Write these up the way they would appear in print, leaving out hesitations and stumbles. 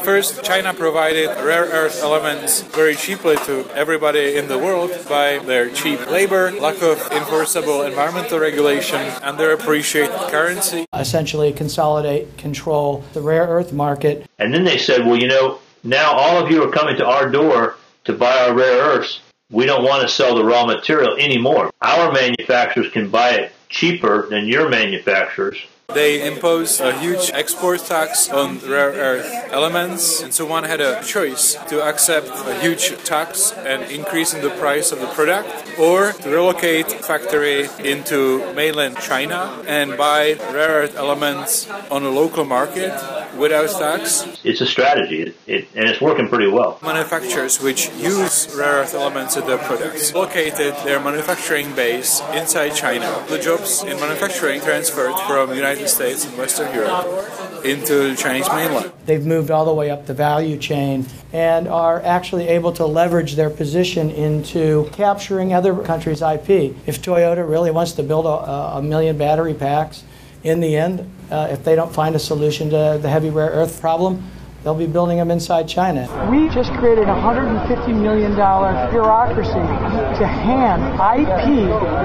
First, China provided rare earth elements very cheaply to everybody in the world by their cheap labor, lack of enforceable environmental regulation, and their appreciated currency. Essentially consolidate, control the rare earth market. And then they said, well, you know, now all of you are coming to our door to buy our rare earths. We don't want to sell the raw material anymore. Our manufacturers can buy it cheaper than your manufacturers. They imposed a huge export tax on rare earth elements, and so one had a choice to accept a huge tax and increasing the price of the product, or to relocate factory into mainland China and buy rare earth elements on a local market without tax. It's a strategy, and it's working pretty well. Manufacturers which use rare earth elements in their products located their manufacturing base inside China. The jobs in manufacturing transferred from the United States and Western Europe into the Chinese mainland. They've moved all the way up the value chain and are actually able to leverage their position into capturing other countries' IP. If Toyota really wants to build a million battery packs, in the end, if they don't find a solution to the heavy rare earth problem, they'll be building them inside China. We just created a $150 million bureaucracy to hand IP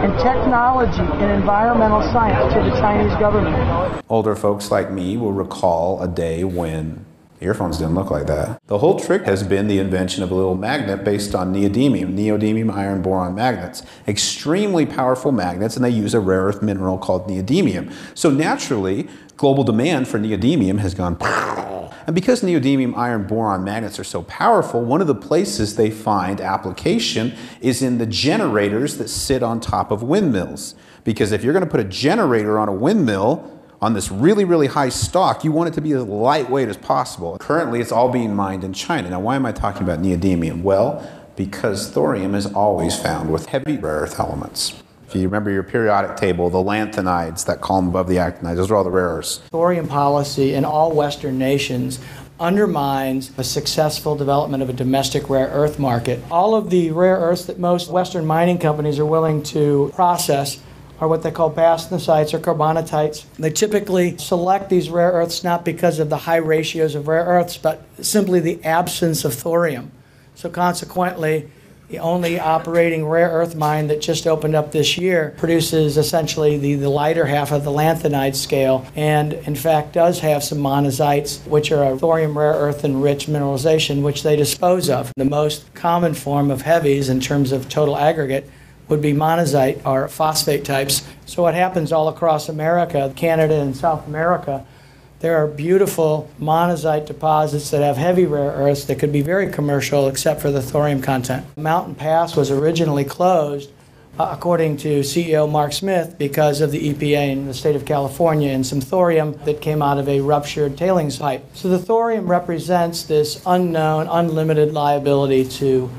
and technology and environmental science to the Chinese government. Older folks like me will recall a day when earphones didn't look like that. The whole trick has been the invention of a little magnet based on neodymium iron boron magnets. Extremely powerful magnets, and they use a rare earth mineral called neodymium. So naturally, global demand for neodymium has gone. And because neodymium iron boron magnets are so powerful, one of the places they find application is in the generators that sit on top of windmills. Because if you're going to put a generator on a windmill, on this really, really high stock, you want it to be as lightweight as possible. Currently, it's all being mined in China. Now, why am I talking about neodymium? Well, because thorium is always found with heavy rare earth elements. If you remember your periodic table, the lanthanides, that column above the actinides, those are all the rare earths. Thorium policy in all Western nations undermines a successful development of a domestic rare earth market. All of the rare earths that most Western mining companies are willing to process are what they call bastnasites or carbonatites. They typically select these rare earths not because of the high ratios of rare earths, but simply the absence of thorium. So consequently, the only operating rare earth mine that just opened up this year produces essentially the lighter half of the lanthanide scale, and in fact does have some monazites, which are a thorium rare earth enriched mineralization, which they dispose of. The most common form of heavies in terms of total aggregate would be monazite or phosphate types. So what happens all across America, Canada and South America, there are beautiful monazite deposits that have heavy rare earths that could be very commercial except for the thorium content. Mountain Pass was originally closed, according to CEO Mark Smith, because of the EPA in the state of California and some thorium that came out of a ruptured tailings pipe. So the thorium represents this unknown, unlimited liability to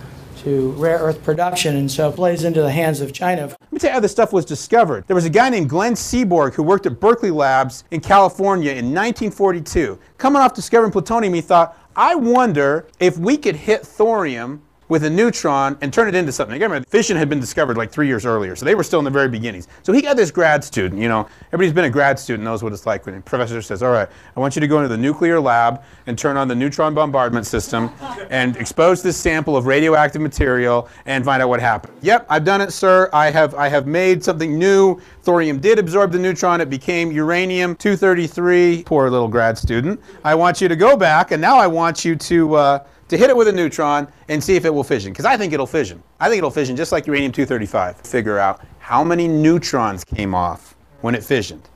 rare earth production, and so it plays into the hands of China. Let me tell you how this stuff was discovered. There was a guy named Glenn Seaborg who worked at Berkeley Labs in California in 1942. Coming off discovering plutonium, he thought, I wonder if we could hit thorium with a neutron and turn it into something. Again, fission had been discovered like 3 years earlier, so they were still in the very beginnings. So he got this grad student, you know, everybody's been a grad student knows what it's like when a professor says, all right, I want you to go into the nuclear lab and turn on the neutron bombardment system and expose this sample of radioactive material and find out what happened. Yep, I've done it, sir. I have made something new. Thorium did absorb the neutron. It became uranium-233. Poor little grad student. I want you to go back, and now I want you to hit it with a neutron and see if it will fission. Because I think it'll fission. I think it'll fission just like uranium-235. Figure out how many neutrons came off when it fissioned.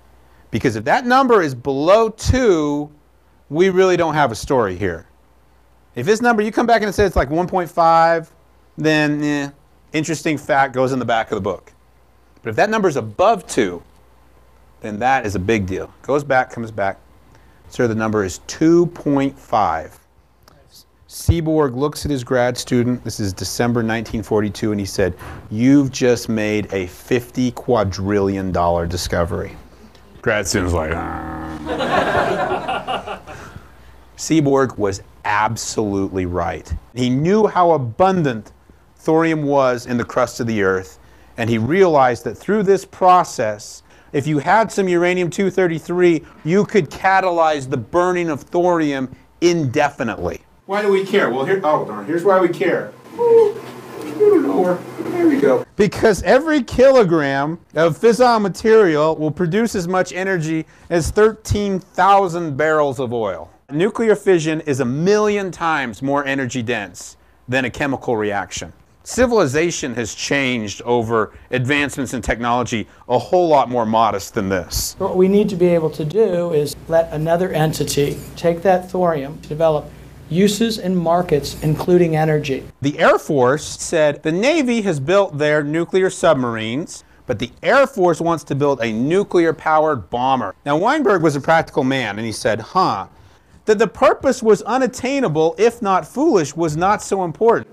Because if that number is below 2, we really don't have a story here. If this number, you come back and it says it's like 1.5, then interesting fact goes in the back of the book. But if that number is above 2, then that is a big deal. Goes back, comes back. Sir, the number is 2.5. Seaborg looks at his grad student, this is December 1942, and he said, you've just made a $50 quadrillion discovery. Grad student's like, Seaborg was absolutely right. He knew how abundant thorium was in the crust of the earth, and he realized that through this process, if you had some uranium-233, you could catalyze the burning of thorium indefinitely. Why do we care? Well, here's why we care. There we go. Because every kilogram of fissile material will produce as much energy as 13,000 barrels of oil. Nuclear fission is 1,000,000 times more energy dense than a chemical reaction. Civilization has changed over advancements in technology a whole lot more modest than this. What we need to be able to do is let another entity take that thorium to develop uses and markets, including energy. The Air Force said the Navy has built their nuclear submarines, but the Air Force wants to build a nuclear-powered bomber. Now, Weinberg was a practical man, and he said, that the purpose was unattainable, if not foolish, was not so important.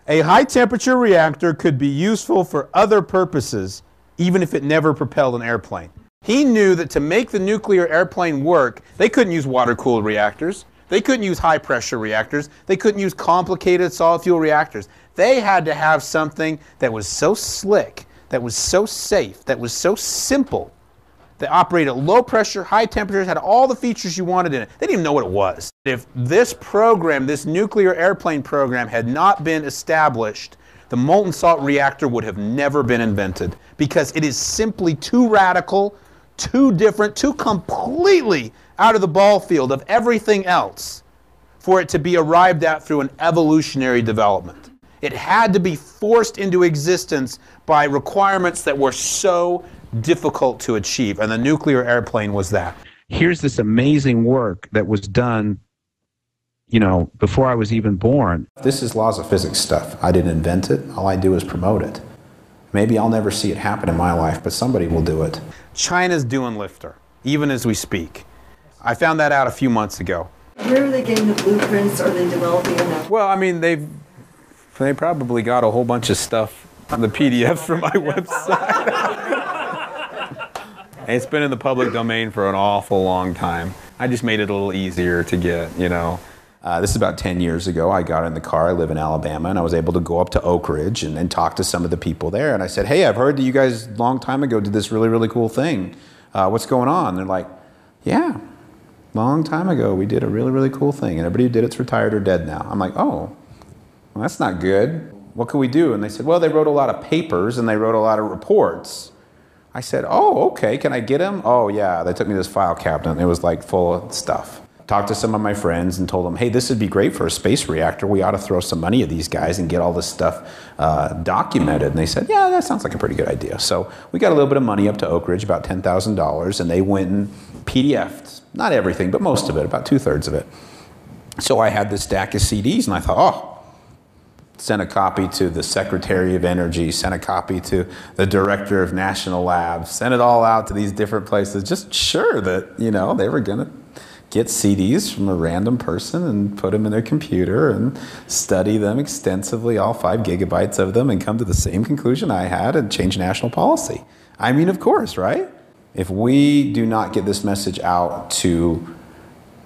A high-temperature reactor could be useful for other purposes, even if it never propelled an airplane. He knew that to make the nuclear airplane work, they couldn't use water-cooled reactors. They couldn't use high-pressure reactors. They couldn't use complicated solid-fuel reactors. They had to have something that was so slick, that was so safe, that was so simple, that operated at low pressure, high temperatures, had all the features you wanted in it. They didn't even know what it was. If this program, this nuclear airplane program, had not been established, the molten salt reactor would have never been invented, because it is simply too radical, too different, too completely out of the ball field of everything else for it to be arrived at through an evolutionary development. It had to be forced into existence by requirements that were so difficult to achieve, and the nuclear airplane was that. Here's this amazing work that was done, before I was even born. This is laws of physics stuff. I didn't invent it. All I do is promote it. Maybe I'll never see it happen in my life, but somebody will do it. China's doing Lifter, even as we speak. I found that out a few months ago. Where are they getting the blueprints? Are they developing enough? Well, I mean, they probably got a whole bunch of stuff, the PDFs from my website. It's been in the public domain for an awful long time. I just made it a little easier to get, This is about 10 years ago. I got in the car. I live in Alabama, and I was able to go up to Oak Ridge and talk to some of the people there. And I said, hey, I've heard that you guys a long time ago did this really, really cool thing. What's going on? They're like, yeah, long time ago we did a really, really cool thing. And everybody who did it's retired or dead now. I'm like, oh, well, that's not good. What can we do? And they said, well, they wrote a lot of papers and they wrote a lot of reports. I said, oh, okay, can I get them? Oh, yeah. They took me to this file cabinet, and it was like full of stuff. Talked to some of my friends and told them, hey, this would be great for a space reactor. We ought to throw some money at these guys and get all this stuff documented. And they said, yeah, that sounds like a pretty good idea. So we got a little bit of money up to Oak Ridge, about $10,000, and they went and PDF'd, not everything, but most of it, about 2/3 of it. So I had this stack of CDs, and I thought, oh, sent a copy to the Secretary of Energy, sent a copy to the Director of National Labs, sent it all out to these different places, just sure that, they were going to get CDs from a random person and put them in their computer and study them extensively, all 5 gigabytes of them, and come to the same conclusion I had and change national policy. I mean, of course, right? If we do not get this message out to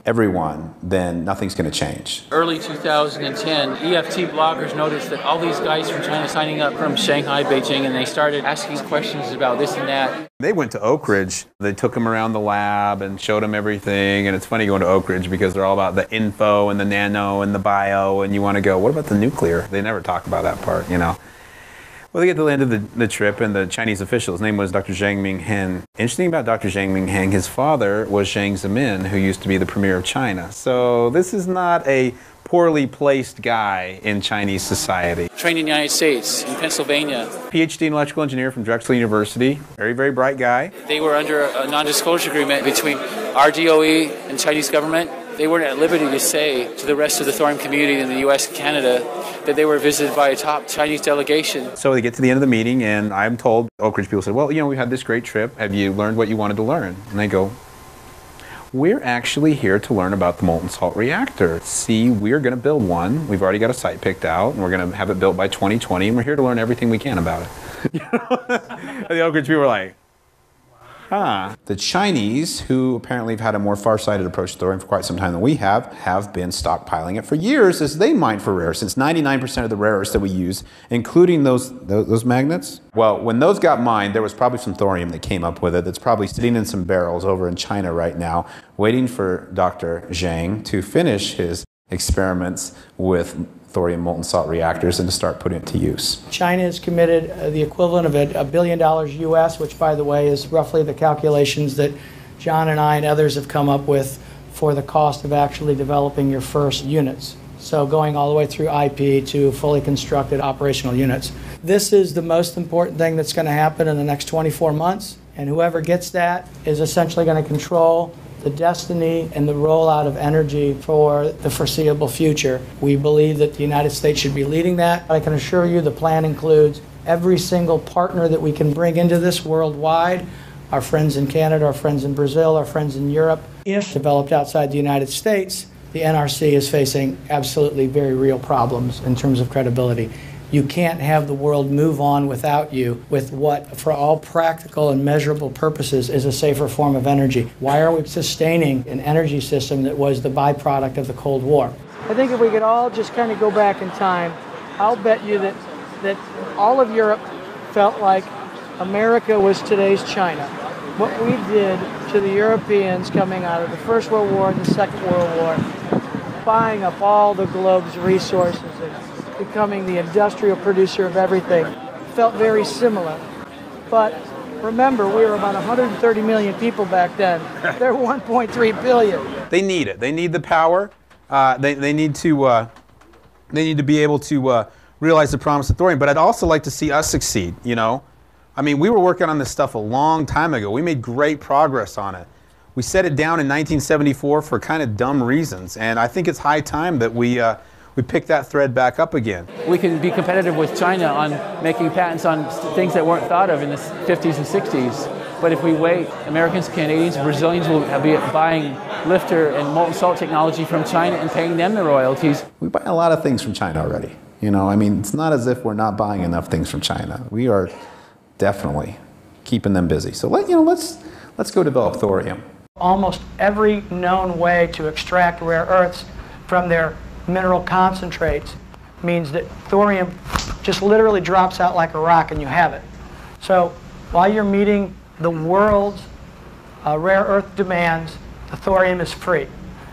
everyone, then nothing's going to change. Early 2010, EFT bloggers noticed that all these guys from China signing up from Shanghai, Beijing, and they started asking questions about this and that. They went to Oak Ridge. They took them around the lab and showed them everything. And it's funny going to Oak Ridge because they're all about the info and the nano and the bio. And you want to go, what about the nuclear? They never talk about that part, Well, they get to the end of the trip, and the Chinese official, his name was Dr. Zhang Mingheng. Interesting about Dr. Zhang Mingheng, his father was Jiang Zemin, who used to be the premier of China. So this is not a poorly placed guy in Chinese society. Trained in the United States, in Pennsylvania. PhD in electrical engineer from Drexel University. Very, very bright guy. They were under a non-disclosure agreement between RDOE and Chinese government. They weren't at liberty to say to the rest of the thorium community in the U.S. and Canada that they were visited by a top Chinese delegation. So they get to the end of the meeting, and I'm told, Oak Ridge people said, well, we had this great trip. Have you learned what you wanted to learn? And they go, we're actually here to learn about the molten salt reactor. See, we're going to build one. We've already got a site picked out, and we're going to have it built by 2020, and we're here to learn everything we can about it. And the Oak Ridge people were like, Huh. The Chinese, who apparently have had a more far-sighted approach to thorium for quite some time than we have been stockpiling it for years as they mine for rare earths. Since 99% of the rare earths that we use, including those magnets, well, when those got mined, there was probably some thorium that came up with it that's probably sitting in some barrels over in China right now, waiting for Dr. Zhang to finish his experiments with thorium molten salt reactors and to start putting it to use. China has committed the equivalent of $1 billion US, which, by the way, is roughly the calculations that John and I and others have come up with for the cost of actually developing your first units. So going all the way through IP to fully constructed operational units. This is the most important thing that's going to happen in the next 24 months, and whoever gets that is essentially going to control the destiny and the rollout of energy for the foreseeable future. We believe that the United States should be leading that. I can assure you the plan includes every single partner that we can bring into this worldwide, our friends in Canada, our friends in Brazil, our friends in Europe. If developed outside the United States, the NRC is facing absolutely very real problems in terms of credibility. You can't have the world move on without you with what, for all practical and measurable purposes, is a safer form of energy. Why are we sustaining an energy system that was the byproduct of the Cold War? I think if we could all just kind of go back in time, I'll bet you that all of Europe felt like America was today's China. What we did to the Europeans coming out of the First World War and the Second World War, buying up all the globe's resources and becoming the industrial producer of everything, felt very similar. But remember, we were about 130 million people back then. They're 1.3 billion. They need it. They need the power. They need to be able to realize the promise of thorium. But I'd also like to see us succeed, you know. I mean, we were working on this stuff a long time ago. We made great progress on it. We set it down in 1974 for kind of dumb reasons. And I think it's high time that we pick that thread back up again. We can be competitive with China on making patents on things that weren't thought of in the 50s and 60s. But if we wait, Americans, Canadians, Brazilians will be buying lifter and molten salt technology from China and paying them the royalties. We buy a lot of things from China already. You know, I mean, it's not as if we're not buying enough things from China. We are definitely keeping them busy. So let's go develop thorium. Almost every known way to extract rare earths from their mineral concentrates means that thorium just literally drops out like a rock and you have it. So while you're meeting the world's rare earth demands, the thorium is free.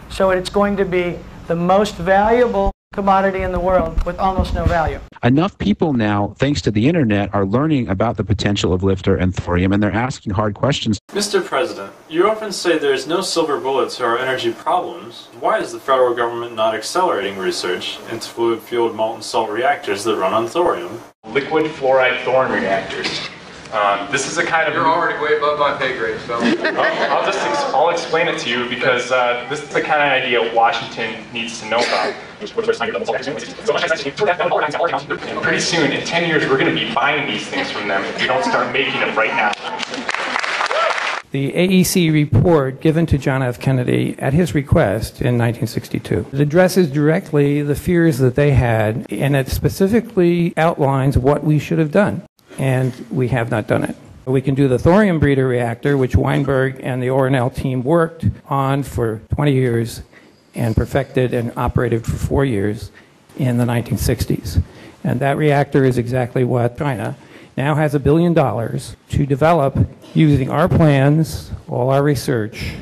So it's going to be the most valuable commodity in the world with almost no value. Enough people now, thanks to the internet, are learning about the potential of lifter and thorium, and they're asking hard questions. Mr. President, you often say there is no silver bullet to our energy problems. Why is the federal government not accelerating research into fluid-fueled molten salt reactors that run on thorium? Liquid fluoride thorium reactors. This is a kind of... You're already way above my pay grade, so... I'll explain it to you because this is the kind of idea Washington needs to know about. Pretty soon, in 10 years, we're going to be buying these things from them if we don't start making them right now. The AEC report given to John F. Kennedy at his request in 1962. It addresses directly the fears that they had, and it specifically outlines what we should have done. And we have not done it. We can do the thorium breeder reactor, which Weinberg and the Ornell team worked on for 20 years and perfected and operated for 4 years in the 1960s. And that reactor is exactly what China now has $1 billion to develop using our plans, all our research,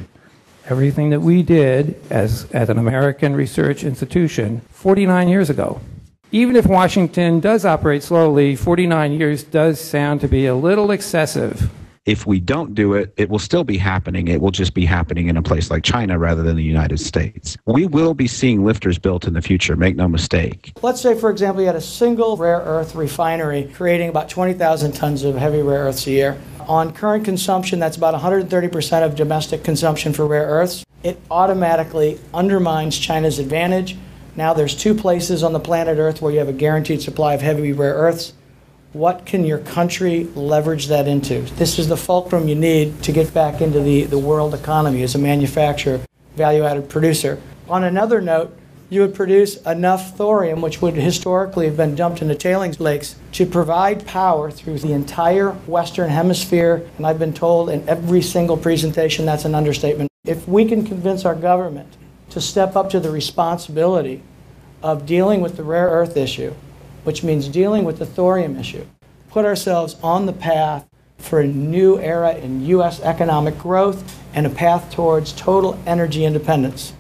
everything that we did as an American research institution 49 years ago. Even if Washington does operate slowly, 49 years does sound to be a little excessive. If we don't do it, it will still be happening. It will just be happening in a place like China rather than the United States. We will be seeing lifters built in the future, make no mistake. Let's say, for example, you had a single rare earth refinery creating about 20,000 tons of heavy rare earths a year. On current consumption, that's about 130% of domestic consumption for rare earths. It automatically undermines China's advantage. Now there's 2 places on the planet Earth where you have a guaranteed supply of heavy rare earths. What can your country leverage that into? This is the fulcrum you need to get back into the world economy as a manufacturer, value-added producer. On another note, you would produce enough thorium, which would historically have been dumped into tailings lakes, to provide power through the entire Western Hemisphere. And I've been told in every single presentation that's an understatement. If we can convince our government to step up to the responsibility of dealing with the rare earth issue, which means dealing with the thorium issue, put ourselves on the path for a new era in U.S. economic growth and a path towards total energy independence.